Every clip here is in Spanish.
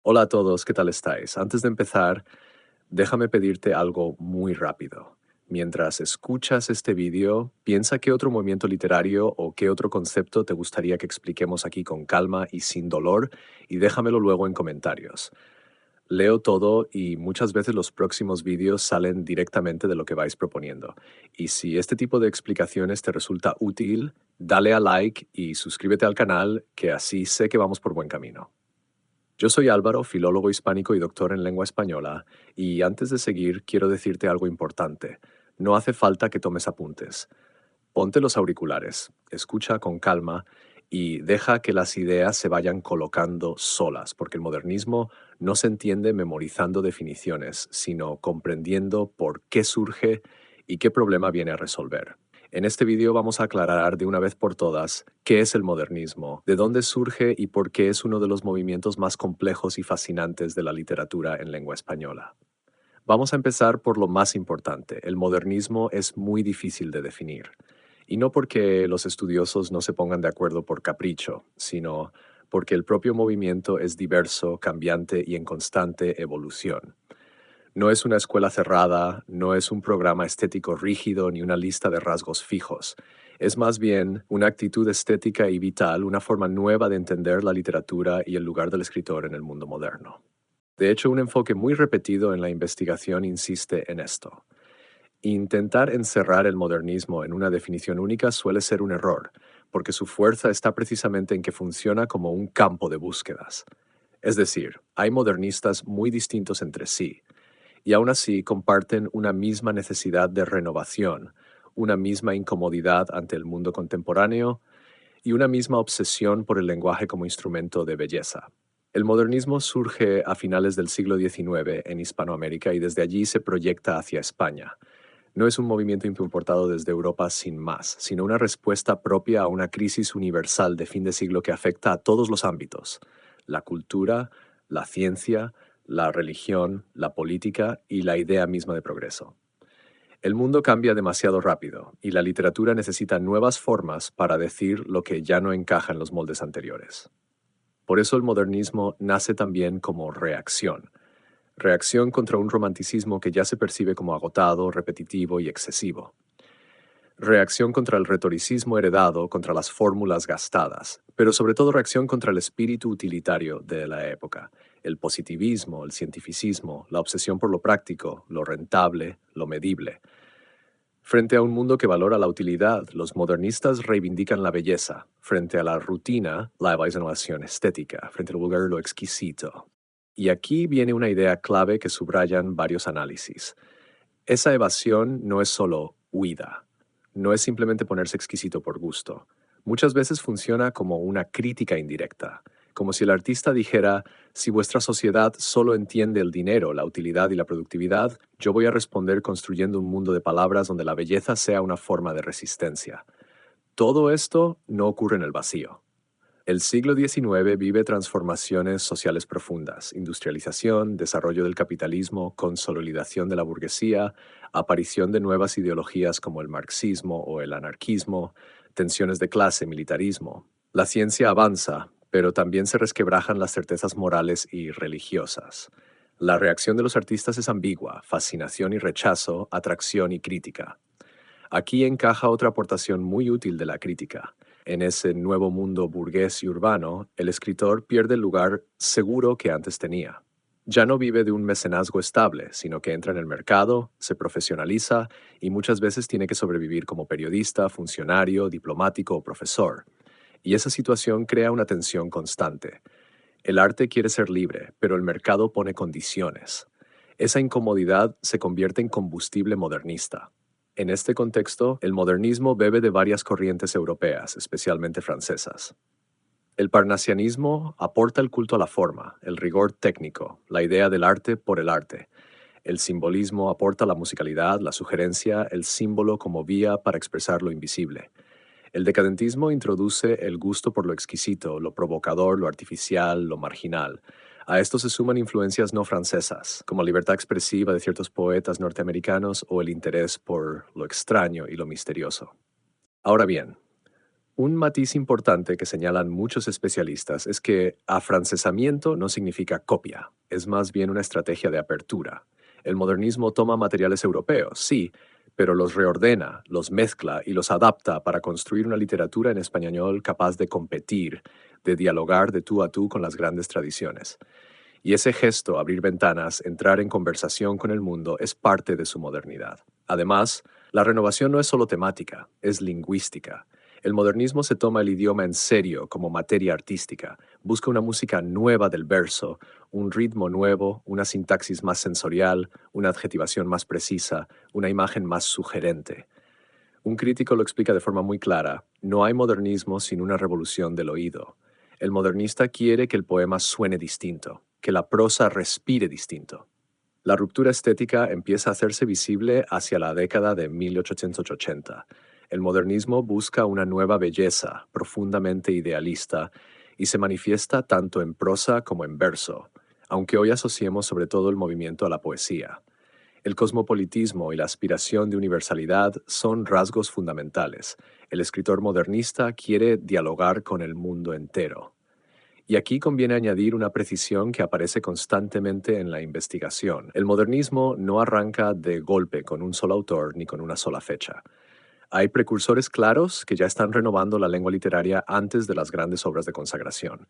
Hola a todos, ¿qué tal estáis? Antes de empezar, déjame pedirte algo muy rápido. Mientras escuchas este vídeo, piensa qué otro movimiento literario o qué otro concepto te gustaría que expliquemos aquí con calma y sin dolor, y déjamelo luego en comentarios. Leo todo y muchas veces los próximos vídeos salen directamente de lo que vais proponiendo. Y si este tipo de explicaciones te resulta útil, dale a like y suscríbete al canal, que así sé que vamos por buen camino. Yo soy Álvaro, filólogo hispánico y doctor en lengua española, y antes de seguir quiero decirte algo importante. No hace falta que tomes apuntes. Ponte los auriculares, escucha con calma y deja que las ideas se vayan colocando solas, porque el modernismo no se entiende memorizando definiciones, sino comprendiendo por qué surge y qué problema viene a resolver. En este vídeo vamos a aclarar de una vez por todas qué es el modernismo, de dónde surge y por qué es uno de los movimientos más complejos y fascinantes de la literatura en lengua española. Vamos a empezar por lo más importante. El modernismo es muy difícil de definir. Y no porque los estudiosos no se pongan de acuerdo por capricho, sino porque el propio movimiento es diverso, cambiante y en constante evolución. No es una escuela cerrada, no es un programa estético rígido ni una lista de rasgos fijos. Es más bien una actitud estética y vital, una forma nueva de entender la literatura y el lugar del escritor en el mundo moderno. De hecho, un enfoque muy repetido en la investigación insiste en esto. Intentar encerrar el modernismo en una definición única suele ser un error, porque su fuerza está precisamente en que funciona como un campo de búsquedas. Es decir, hay modernistas muy distintos entre sí, y aún así comparten una misma necesidad de renovación, una misma incomodidad ante el mundo contemporáneo y una misma obsesión por el lenguaje como instrumento de belleza. El modernismo surge a finales del siglo XIX en Hispanoamérica y desde allí se proyecta hacia España. No es un movimiento importado desde Europa sin más, sino una respuesta propia a una crisis universal de fin de siglo que afecta a todos los ámbitos: la cultura, la ciencia, la religión, la política y la idea misma de progreso. El mundo cambia demasiado rápido y la literatura necesita nuevas formas para decir lo que ya no encaja en los moldes anteriores. Por eso el modernismo nace también como reacción contra un romanticismo que ya se percibe como agotado, repetitivo y excesivo. Reacción contra el retoricismo heredado, contra las fórmulas gastadas, pero sobre todo reacción contra el espíritu utilitario de la época, el positivismo, el cientificismo, la obsesión por lo práctico, lo rentable, lo medible. Frente a un mundo que valora la utilidad, los modernistas reivindican la belleza; frente a la rutina, la evasión estética; frente al vulgar, lo exquisito. Y aquí viene una idea clave que subrayan varios análisis. Esa evasión no es solo huida, no es simplemente ponerse exquisito por gusto. Muchas veces funciona como una crítica indirecta, como si el artista dijera: si vuestra sociedad solo entiende el dinero, la utilidad y la productividad, yo voy a responder construyendo un mundo de palabras donde la belleza sea una forma de resistencia. Todo esto no ocurre en el vacío. El siglo XIX vive transformaciones sociales profundas: industrialización, desarrollo del capitalismo, consolidación de la burguesía, aparición de nuevas ideologías como el marxismo o el anarquismo, tensiones de clase, militarismo. La ciencia avanza, pero también se resquebrajan las certezas morales y religiosas. La reacción de los artistas es ambigua: fascinación y rechazo, atracción y crítica. Aquí encaja otra aportación muy útil de la crítica. En ese nuevo mundo burgués y urbano, el escritor pierde el lugar seguro que antes tenía. Ya no vive de un mecenazgo estable, sino que entra en el mercado, se profesionaliza y muchas veces tiene que sobrevivir como periodista, funcionario, diplomático o profesor. Y esa situación crea una tensión constante. El arte quiere ser libre, pero el mercado pone condiciones. Esa incomodidad se convierte en combustible modernista. En este contexto, el modernismo bebe de varias corrientes europeas, especialmente francesas. El parnasianismo aporta el culto a la forma, el rigor técnico, la idea del arte por el arte. El simbolismo aporta la musicalidad, la sugerencia, el símbolo como vía para expresar lo invisible. El decadentismo introduce el gusto por lo exquisito, lo provocador, lo artificial, lo marginal. A esto se suman influencias no francesas, como la libertad expresiva de ciertos poetas norteamericanos o el interés por lo extraño y lo misterioso. Ahora bien, Un matiz importante que señalan muchos especialistas es que afrancesamiento no significa copia, es más bien una estrategia de apertura. El modernismo toma materiales europeos, sí, pero los reordena, los mezcla y los adapta para construir una literatura en español capaz de competir, de dialogar de tú a tú con las grandes tradiciones. Y ese gesto, abrir ventanas, entrar en conversación con el mundo, es parte de su modernidad. Además, la renovación no es solo temática, es lingüística. El modernismo se toma el idioma en serio como materia artística, busca una música nueva del verso, un ritmo nuevo, una sintaxis más sensorial, una adjetivación más precisa, una imagen más sugerente. Un crítico lo explica de forma muy clara: no hay modernismo sin una revolución del oído. El modernista quiere que el poema suene distinto, que la prosa respire distinto. La ruptura estética empieza a hacerse visible hacia la década de 1880. El modernismo busca una nueva belleza, profundamente idealista, y se manifiesta tanto en prosa como en verso, aunque hoy asociemos sobre todo el movimiento a la poesía. El cosmopolitismo y la aspiración de universalidad son rasgos fundamentales. El escritor modernista quiere dialogar con el mundo entero. Y aquí conviene añadir una precisión que aparece constantemente en la investigación. El modernismo no arranca de golpe con un solo autor ni con una sola fecha. Hay precursores claros que ya están renovando la lengua literaria antes de las grandes obras de consagración.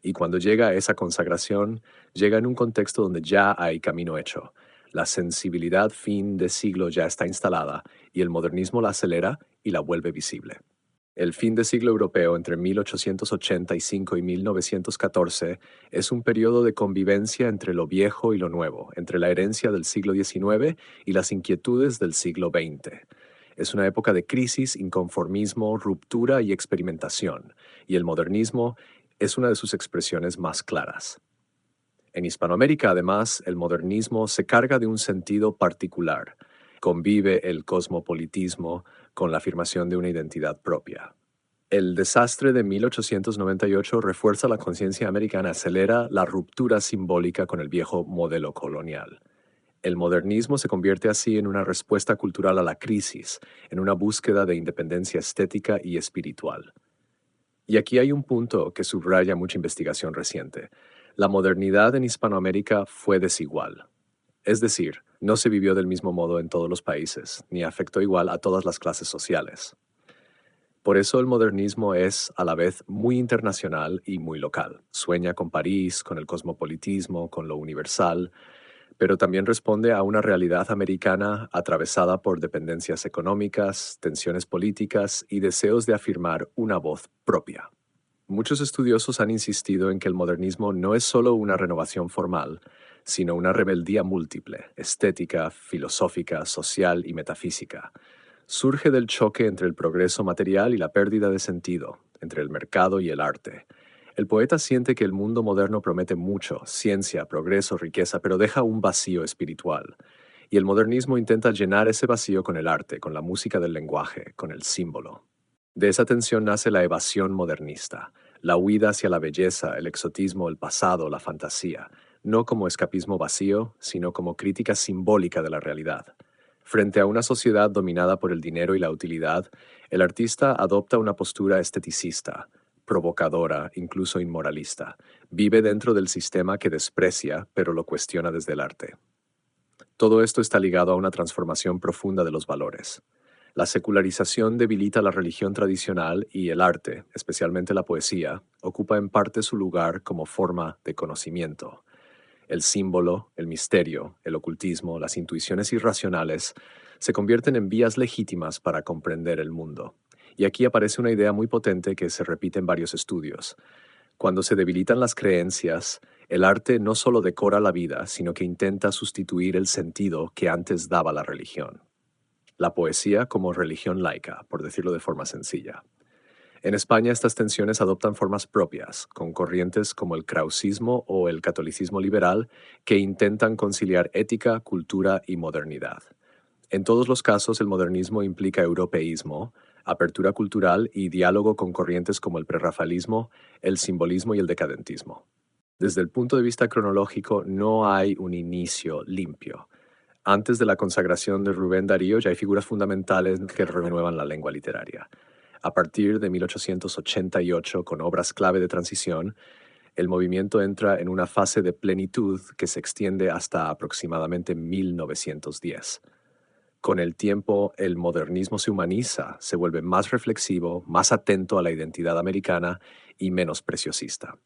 Y cuando llega esa consagración, llega en un contexto donde ya hay camino hecho. La sensibilidad fin de siglo ya está instalada y el modernismo la acelera y la vuelve visible. El fin de siglo europeo entre 1885 y 1914 es un periodo de convivencia entre lo viejo y lo nuevo, entre la herencia del siglo XIX y las inquietudes del siglo XX. Es una época de crisis, inconformismo, ruptura y experimentación, y el modernismo es una de sus expresiones más claras. En Hispanoamérica, además, el modernismo se carga de un sentido particular. Convive el cosmopolitismo con la afirmación de una identidad propia. El desastre de 1898 refuerza la conciencia americana, acelera la ruptura simbólica con el viejo modelo colonial. El modernismo se convierte así en una respuesta cultural a la crisis, en una búsqueda de independencia estética y espiritual. Y aquí hay un punto que subraya mucha investigación reciente. La modernidad en Hispanoamérica fue desigual. Es decir, no se vivió del mismo modo en todos los países, ni afectó igual a todas las clases sociales. Por eso el modernismo es a la vez muy internacional y muy local. Sueña con París, con el cosmopolitismo, con lo universal, pero también responde a una realidad americana atravesada por dependencias económicas, tensiones políticas y deseos de afirmar una voz propia. Muchos estudiosos han insistido en que el modernismo no es solo una renovación formal, sino una rebeldía múltiple, estética, filosófica, social y metafísica. Surge del choque entre el progreso material y la pérdida de sentido, entre el mercado y el arte. El poeta siente que el mundo moderno promete mucho, ciencia, progreso, riqueza, pero deja un vacío espiritual. Y el modernismo intenta llenar ese vacío con el arte, con la música del lenguaje, con el símbolo. De esa tensión nace la evasión modernista, la huida hacia la belleza, el exotismo, el pasado, la fantasía, no como escapismo vacío, sino como crítica simbólica de la realidad. Frente a una sociedad dominada por el dinero y la utilidad, el artista adopta una postura esteticista, provocadora, incluso inmoralista. Vive dentro del sistema que desprecia, pero lo cuestiona desde el arte. Todo esto está ligado a una transformación profunda de los valores. La secularización debilita la religión tradicional y el arte, especialmente la poesía, ocupa en parte su lugar como forma de conocimiento. El símbolo, el misterio, el ocultismo, las intuiciones irracionales se convierten en vías legítimas para comprender el mundo. Y aquí aparece una idea muy potente que se repite en varios estudios. Cuando se debilitan las creencias, el arte no solo decora la vida, sino que intenta sustituir el sentido que antes daba la religión. La poesía como religión laica, por decirlo de forma sencilla. En España estas tensiones adoptan formas propias, con corrientes como el krausismo o el catolicismo liberal que intentan conciliar ética, cultura y modernidad. En todos los casos el modernismo implica europeísmo, apertura cultural y diálogo con corrientes como el prerrafaelismo, el simbolismo y el decadentismo. Desde el punto de vista cronológico no hay un inicio limpio. Antes de la consagración de Rubén Darío ya hay figuras fundamentales que renuevan la lengua literaria. A partir de 1888, con obras clave de transición, el movimiento entra en una fase de plenitud que se extiende hasta aproximadamente 1910. Con el tiempo, el modernismo se humaniza, se vuelve más reflexivo, más atento a la identidad americana y menos preciosista.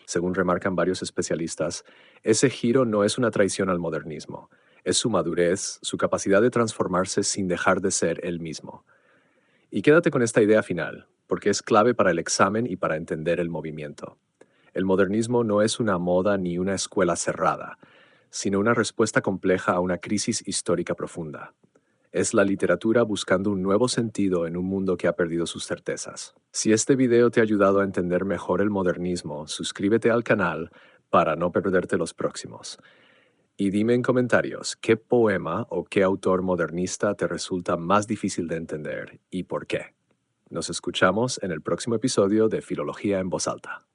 Según remarcan varios especialistas, ese giro no es una traición al modernismo, es su madurez, su capacidad de transformarse sin dejar de ser él mismo. Y quédate con esta idea final, porque es clave para el examen y para entender el movimiento. El modernismo no es una moda ni una escuela cerrada, sino una respuesta compleja a una crisis histórica profunda. Es la literatura buscando un nuevo sentido en un mundo que ha perdido sus certezas. Si este video te ha ayudado a entender mejor el modernismo, suscríbete al canal para no perderte los próximos. Y dime en comentarios qué poema o qué autor modernista te resulta más difícil de entender y por qué. Nos escuchamos en el próximo episodio de Filología en Voz Alta.